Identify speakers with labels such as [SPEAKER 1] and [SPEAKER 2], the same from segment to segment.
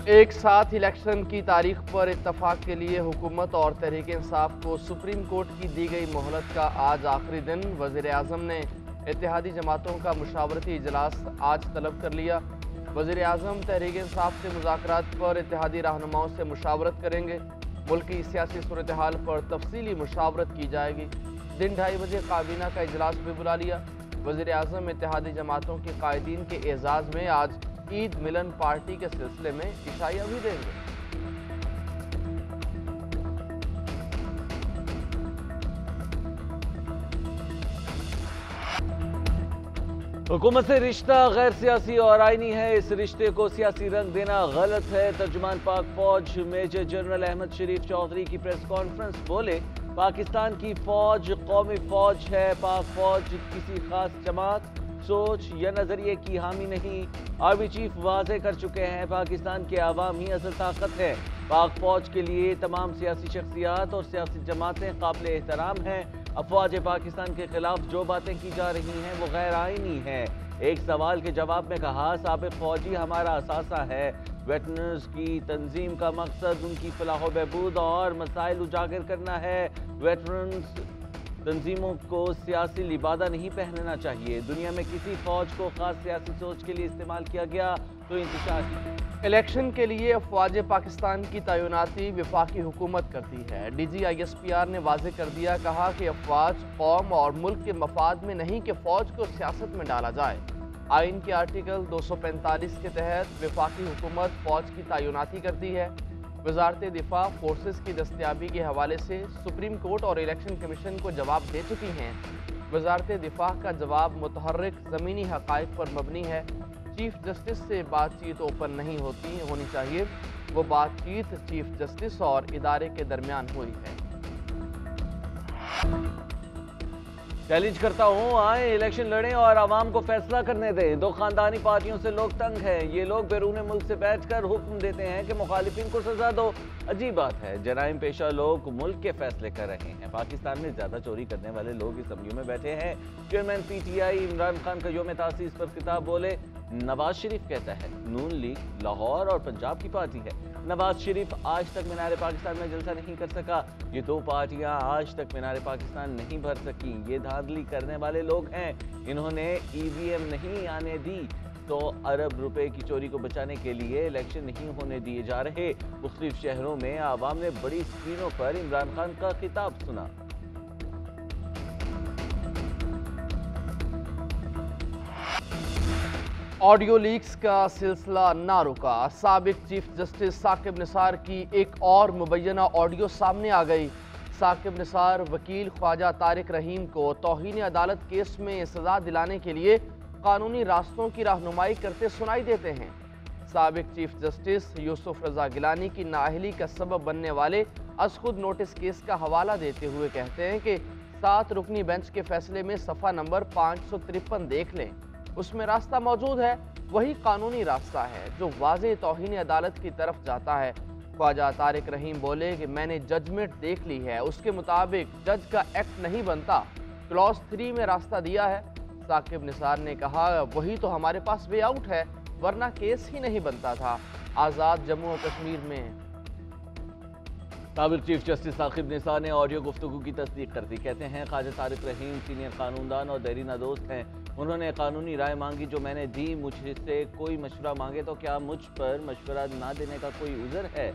[SPEAKER 1] एक साथ इलेक्शन की तारीख पर इत्तफाक के लिए हुकूमत और तहरीक इंसाफ को सुप्रीम कोर्ट की दी गई मोहलत का आज आखिरी दिन। वज़ीर आज़म ने इत्तेहादी जमातों का मुशावरती इजलास आज तलब कर लिया। वज़ीर आज़म तहरीक इंसाफ से मुज़ाकरात पर इत्तेहादी रहनुमाओं से मुशावरत करेंगे। मुल्क की सियासी सूरत हाल पर तफसीली मुशावरत की जाएगी। दिन 2:30 बजे काबीना का इजलास भी बुला लिया। वज़ीर आज़म इत्तेहादी जमातों के कायदीन के एजाज़ में आज ईद मिलन पार्टी के सिलसिले में इशाइया भी देंगे।
[SPEAKER 2] हुकूमत से रिश्ता गैर सियासी और आईनी है, इस रिश्ते को सियासी रंग देना गलत है। तर्जुमान पाक फौज मेजर जनरल अहमद शरीफ चौधरी की प्रेस कॉन्फ्रेंस बोले, पाकिस्तान की फौज कौमी फौज है। पाक फौज किसी खास जमात, सोच या नजरिए की हामी नहीं। आर्मी चीफ वाज़े कर चुके हैं, पाकिस्तान के अवाम ही असल ताकत है। पाक फौज के लिए तमाम सियासी शख्सियात और सियासी जमातें काबिल एहतराम हैं। अफवाज पाकिस्तान के खिलाफ जो बातें की जा रही हैं वो गैर आईनी है। एक सवाल के जवाब में कहा, साबिक फौजी हमारा असासा है। वेटरन्स की तंजीम का मकसद उनकी फलाह व बहबूद और मसाइल उजागर करना है। वेटरन्स तंजीमों को सियासी लिबादा नहीं पहनना चाहिए। दुनिया में किसी फौज को खास सियासी सोच के लिए इस्तेमाल किया गया तो इंतशार।
[SPEAKER 1] इलेक्शन के लिए अफवाज पाकिस्तान की तैनाती वफाकी हुकूमत करती है। DGISPR ने वाज़े कर दिया, कहा कि अफवाज कौम और मुल्क के मफाद में नहीं कि फौज को सियासत में डाला जाए। आइन के आर्टिकल 245 के तहत वफाकी हुकूमत फौज की तैनाती करती है। वजारत दिफा फोर्सेस की दस्तयाबी के हवाले से सुप्रीम कोर्ट और इलेक्शन कमीशन को जवाब दे चुकी हैं। वजारत दिफा का जवाब मुतहर्रिक ज़मीनी हक़ाइक़ पर मबनी है। चीफ जस्टिस से बातचीत ओपन नहीं होनी चाहिए। वो बातचीत चीफ जस्टिस और इदारे के दरमियान हुई है।
[SPEAKER 2] चैलेंज करता हूँ, आए इलेक्शन लड़ें और आवाम को फैसला करने दें। दो खानदानी पार्टियों से लोग तंग हैं। ये लोग बैरून मुल्क से बैठकर हुक्म देते हैं कि मुखालिफिन को सजा दो। अजीब बात है, जराइम पेशा लोग मुल्क के फैसले कर रहे हैं। पाकिस्तान में ज्यादा चोरी करने वाले लोग असम्बलियों में बैठे हैं। चेयरमैन PTI इमरान खान का यौम तासीस पर खिताब बोले, नवाज शरीफ कहता है नून लीग लाहौर और पंजाब की पार्टी है। नवाज शरीफ आज तक मीनार पाकिस्तान में जलसा नहीं कर सका। ये दो पार्टियां आज तक मीनार पाकिस्तान नहीं भर सकी। ये धांधली करने वाले लोग हैं। इन्होंने EVM नहीं आने दी तो अरब रुपए की चोरी को बचाने के लिए इलेक्शन नहीं होने दिए जा रहे। मुख्तलिफ शहरों में आवाम ने बड़ी स्क्रीनों पर इमरान खान का खिताब सुना।
[SPEAKER 1] ऑडियो लीक्स का सिलसिला ना रुका। साबिक चीफ जस्टिस साकिब निसार की एक और मुबैना ऑडियो सामने आ गई। साकिब निसार वकील ख्वाजा तारिक रहीम को तौहीन अदालत केस में सजा दिलाने के लिए कानूनी रास्तों की रहनुमाई करते सुनाई देते हैं। साबिक चीफ जस्टिस यूसुफ रजा गिलानी की नाअहली का सबब बनने वाले अज खुद नोटिस केस का हवाला देते हुए कहते हैं कि 7 रुकनी बेंच के फैसले में सफ़ा नंबर 553 देख लें। उसमें रास्ता मौजूद है, वही कानूनी रास्ता है जो वाज़े तौहीन अदालत की तरफ जाता है। ख्वाजा तारिक रहीम बोले कि मैंने जजमेंट देख ली है, उसके मुताबिक जज का एक्ट नहीं बनता। क्लॉज 3 में रास्ता दिया है। साकिब निसार ने कहा, वही तो हमारे पास वे आउट है, वरना केस ही नहीं बनता था। आज़ाद जम्मू और कश्मीर में
[SPEAKER 2] साबिक चीफ जस्टिस साकिब निसार ने ऑडियो गुफ्तगू की तस्दीक कर दी। कहते हैं ख्वाजा तारिक रहीम सीनियर कानूनदान और देरीना दोस्त हैं। उन्होंने कानूनी राय मांगी जो मैंने दी। मुझसे कोई मशवरा मांगे तो क्या मुझ पर मशवरा ना देने का कोई उज़र है?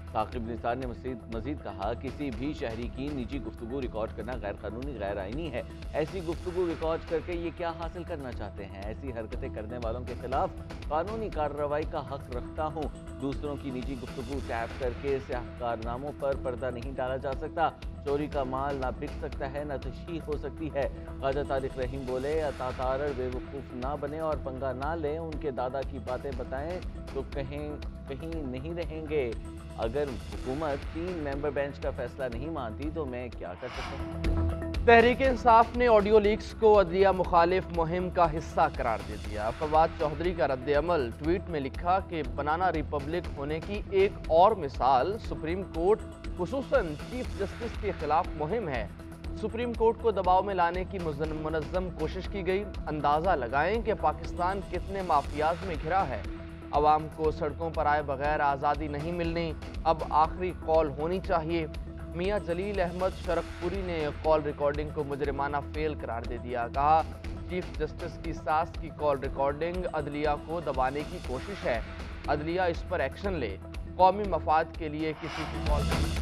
[SPEAKER 2] साकिब निसार ने मजीद कहा, किसी भी शहरी की निजी गुफ्तगू रिकॉर्ड करना गैर कानूनी गैर आईनी है। ऐसी गुफ्तगू रिकॉर्ड करके ये क्या हासिल करना चाहते हैं? ऐसी हरकतें करने वालों के खिलाफ कानूनी कार्रवाई का हक रखता हूँ। दूसरों की निजी गुफ्तगू टैप करके स्याह कारनामों पर पर्दा नहीं डाला जा सकता। चोरी का माल ना बिक सकता है, ना तशहीह हो सकती है। ख्वाजा तारिक रहीम बोले, अतातारड़ बेवकूफ़ ना बने और पंगा ना लें। उनके दादा की बातें बताएं तो कहीं नहीं रहेंगे। अगर हुकूमत 3 मेंबर बेंच का फैसला नहीं मानती तो मैं क्या कर सकता हूँ?
[SPEAKER 1] तहरीक इंसाफ ने ऑडियो लीक्स को अदलिया मुखालिफ मुहिम का हिस्सा करार दे दिया। फवाद चौधरी का रद्द अमल, ट्वीट में लिखा कि बनाना रिपब्लिक होने की एक और मिसाल सुप्रीम कोर्ट खुसूसन चीफ जस्टिस के खिलाफ मुहिम है। सुप्रीम कोर्ट को दबाव में लाने की मुनज़्ज़म कोशिश की गई। अंदाज़ा लगाएं कि पाकिस्तान कितने माफियाज में घिरा है। عوام کو سڑکوں پر آئے بغیر آزادی نہیں ملنی، اب آخری کال ہونی چاہیے۔ میاں جلیل احمد شرک پوری نے کال ریکارڈنگ کو مجرمانہ فیل قرار دے دیا، کہا چیف جسٹس کی ساس کی کال ریکارڈنگ عدلیہ کو دبانے کی کوشش ہے، عدلیہ اس پر ایکشن لے، قومی مفاد کے لیے کسی کی کال نہیں۔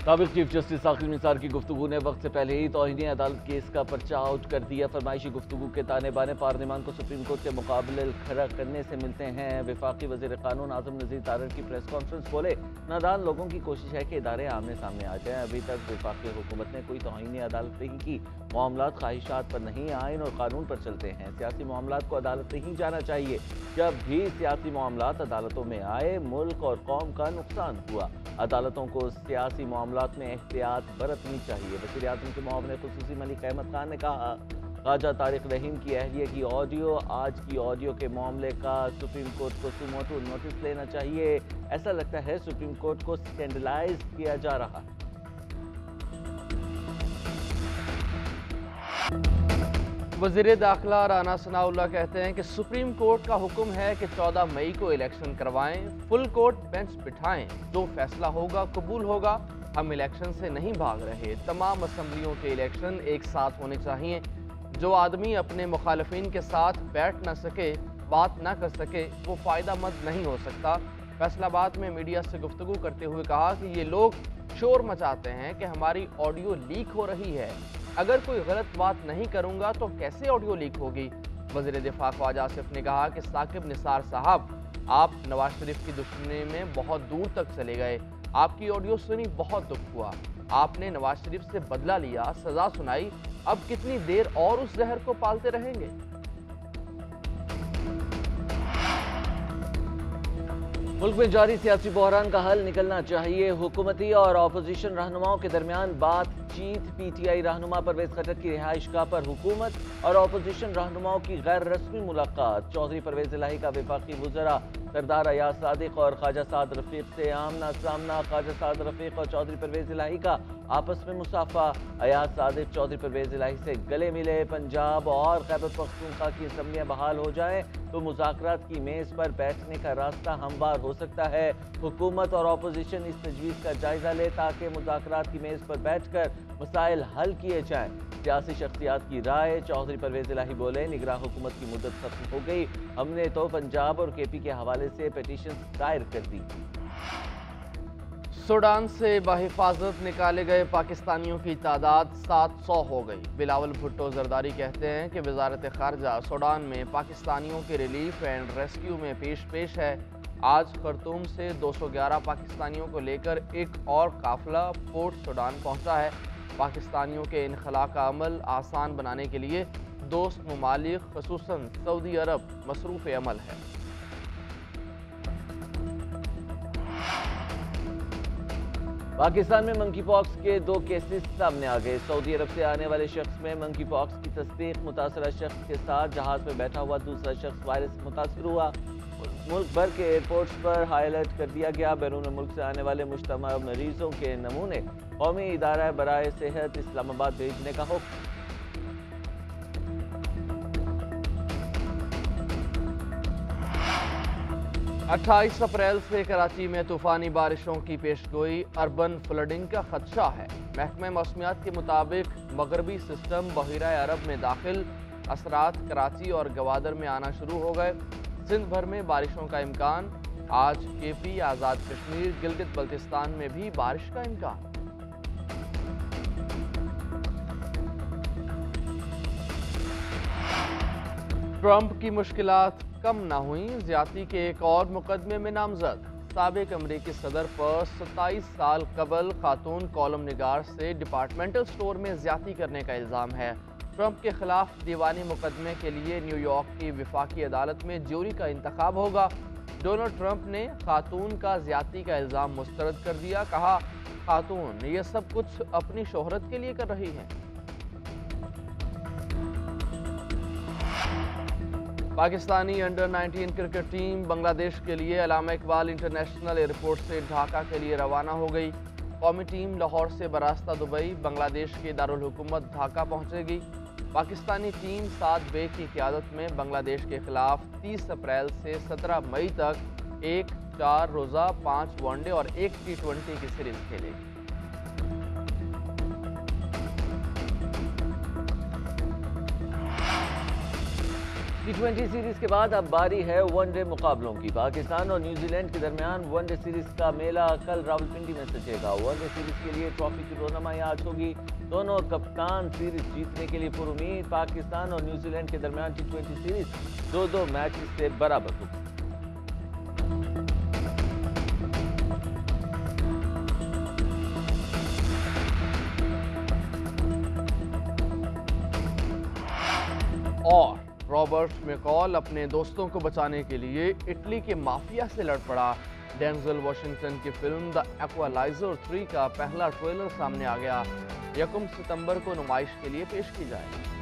[SPEAKER 2] سابق چیف جسٹس ثاقب نثار کی گفتگو نے وقت سے پہلے ہی توہین عدالت کیس کا پرچہ آؤٹ کر دیا۔ فرمائشی گفتگو کے تانے بانے پارلیمان کو سپریم کورٹ کے مقابلے کھڑا کرنے سے ملتے ہیں۔ وفاقی وزیر قانون اعظم نذیر تارڑ کی پریس کانفرنس بولے، نادان لوگوں کی کوشش ہے کہ ادارے آمنے سامنے آ جائیں۔ ابھی تک وفاقی حکومت نے کوئی توہین عدالت نہیں کی، معاملات خواہشات پر نہیں، آئین اور قانون پر چلتے ہیں۔ سیاسی معاملات کو عدالت نہیں جانا چاہیے، جب بھی سیاسی معاملات عدالتوں میں آئے ملک اور قوم کا نقصان ہوا۔ عدالتوں کو سیاسی معاملات میں احتیاط برتنی چاہیے۔ وزیر اعظم کے معاون خصوصی ملک احمد خان نے کہا، خواجہ طارق رحیم کی اہلیہ کی آڈیو، آج کی آڈیو کے معاملے کا سپریم کورٹ کو سموٹو نوٹس لینا چاہیے۔ ایسا لگتا ہے سپریم کورٹ کو سکینڈلائز کیا جا رہا ہے۔
[SPEAKER 1] وزیر داخلہ رانا ثناء اللہ کہتے ہیں کہ سپریم کورٹ کا حکم ہے کہ 14 مئی کو الیکشن کروائیں، فل کورٹ بینچ بٹھائیں، جو فیصلہ ہوگا قبول ہوگا۔ ہم الیکشن سے نہیں بھاگ رہے، تمام اسمبلیوں کے الیکشن ایک ساتھ ہونے چاہیے۔ جو آدمی اپنے مخالفین کے ساتھ بیٹھ نہ سکے، بات نہ کر سکے، وہ فائدہ مند نہیں ہو سکتا۔ فیصل آباد میں میڈیا سے گفتگو کرتے ہوئے کہا کہ یہ لوگ شور مچاتے ہیں کہ ہماری آڈیو لیک ہو رہی ہے، اگر کوئی غلط بات نہیں کروں گا تو کیسے آڈیو لیک ہوگی؟ وزیر دفاع خواجہ آصف نے کہا کہ ثاقب نثار صاحب، آپ نواز شریف کی دشمنی میں بہت دور تک چلے گئے، آپ کی آڈیو سنی بہت دکھ ہوا، آپ نے نواز شریف سے بدلہ لیا، سزا سنائی، اب کتنی دیر اور اس زہر کو پالتے رہیں گے؟
[SPEAKER 2] ملک میں جاری سیاسی بحران کا حل نکلنا چاہیے۔ حکومتی اور اپوزیشن رہنماؤں کے درمیان بات چیت۔ پی ٹی آئی رہنما پرویز خٹک کی رہائش گاہ پر حکومت اور اپوزیشن رہنماؤں کی غیر رسمی ملاقات۔ چودھری پرویز الہی کا وفاقی وزراء سردار ایاز صادق اور خواجہ سعد رفیق سے آمنا سامنا۔ خواجہ سعد رفیق اور چودھری پرویز الہی کا آپس میں مصافحہ۔ ایاز صادق چودھری پرویز الہی سے گلے ملے۔ پنجاب اور خیبر پختونخوا کی اسمبلیاں بحال ہو جائیں تو مذاکرات کی میز پر بیٹھنے کا راستہ ہموار ہو سکتا ہے۔ حکومت اور اپوزیشن اس تجویز کا جائزہ لے تاکہ مذاکرات کی میز پر بیٹھ کر مسائل حل کیے جائیں۔ سیاسی شخصیات کی رائے۔ چودھری پرویز الہی بولے، نگراں حکومت کی مدت ختم ہو گئی، ہم نے تو پنجاب اور کے پی کے حوالے سے پیٹیشن دائر کر دی۔
[SPEAKER 1] سوڈان سے بحفاظت نکالے گئے پاکستانیوں کی تعداد 700 ہو گئی۔ بلاول بھٹو زرداری کہتے ہیں کہ وزارت خارجہ سوڈان میں پاکستانیوں کے ریلیف اینڈ ریسکیو میں پیش ہے۔ آج خرطوم سے 211 پاکستانیوں کو لے کر ایک اور قافلہ پورٹ سوڈان پہنچا ہے۔ پاکستانیوں کے انخلاء کا عمل آسان بنانے کے لیے دوست ممالک خصوصاً سعودی عرب مصروف عمل ہے۔
[SPEAKER 2] پاکستان میں منکی پاکس کے 2 کیسز سامنے آ گئے۔ سعودی عرب سے آنے والے شخص میں منکی پاکس کی تصدیق۔ متاثرہ شخص کے ساتھ جہاز میں بیٹھا ہوا دوسرا شخص وائرس سے متاثر ہوا۔ ملک بھر کے ایئرپورٹس پر ہائی الرٹ کر دیا گیا۔ بیرون ملک سے آنے والے مشتبہ مریضوں کے نمونے قومی ادارہ برائے صحت اسلام آباد بھیجنے کا حکم۔
[SPEAKER 1] 28 اپریل سے کراچی میں طوفانی بارشوں کی پیشگوئی، اربن فلڈنگ کا خدشہ ہے۔ محکمہ موسمیات کے مطابق مغربی سسٹم بحیرہ عرب میں داخل، اثرات کراچی اور گوادر میں آنا شروع ہو گئے۔ سندھ بھر میں بارشوں کا امکان۔ آج کے پی، آزاد کشمیر، گلگت بلتستان میں بھی بارش کا امکان۔ ٹرمپ کی مشکلات کم نہ ہوئیں، زیادتی کے ایک اور مقدمے میں نامزد۔ سابق امریکی صدر پر 27 سال قبل خاتون کالم نگار سے ڈپارٹمنٹل سٹور میں زیادتی کرنے کا الزام ہے۔ ٹرمپ کے خلاف دیوانی مقدمے کے لیے نیو یارک کی وفاقی عدالت میں جوری کا انتخاب ہوگا۔ ڈونلڈ ٹرمپ نے خاتون کا زیادتی کا الزام مسترد کر دیا، کہا خاتون یہ سب کچھ اپنی شہرت کے لیے کر رہی ہیں۔ پاکستانی انڈر 19 کرکٹ ٹیم بنگلہ دیش کے لیے علامہ اقبال انٹرنیشنل ایئرپورٹ سے ڈھاکہ کے لیے روانہ ہو گئی۔ قومی ٹیم لاہور سے براستہ دبئی بنگلہ دیش کے دارالحکومت ڈھاکہ پہنچے گی۔ पाकिस्तानी टीम साद बे की क़यादत में बांग्लादेश के खिलाफ 30 अप्रैल से 17 मई तक एक 4 रोज़ा 5 वनडे और 1 T20 की सीरीज खेलेगी।
[SPEAKER 2] T20 सीरीज के बाद अब बारी है वनडे मुकाबलों की। पाकिस्तान और न्यूजीलैंड के दरमियान वनडे सीरीज का मेला कल रावलपिंडी में सजेगा। वनडे सीरीज के लिए ट्रॉफी की रोनामाई आज होगी। दोनों कप्तान सीरीज जीतने के लिए पुरुमीद। पाकिस्तान और न्यूजीलैंड के दरमियान T20 सीरीज 2-2 मैच से बराबर होगी।
[SPEAKER 1] और रॉबर्ट मैकॉल अपने दोस्तों को बचाने के लिए इटली के माफिया से लड़ पड़ा। डेंजल वॉशिंगटन की फिल्म द इक्वलाइजर 3 का पहला ट्रेलर सामने आ गया। 1 सितंबर को नुमाइश के लिए पेश की जाएगी।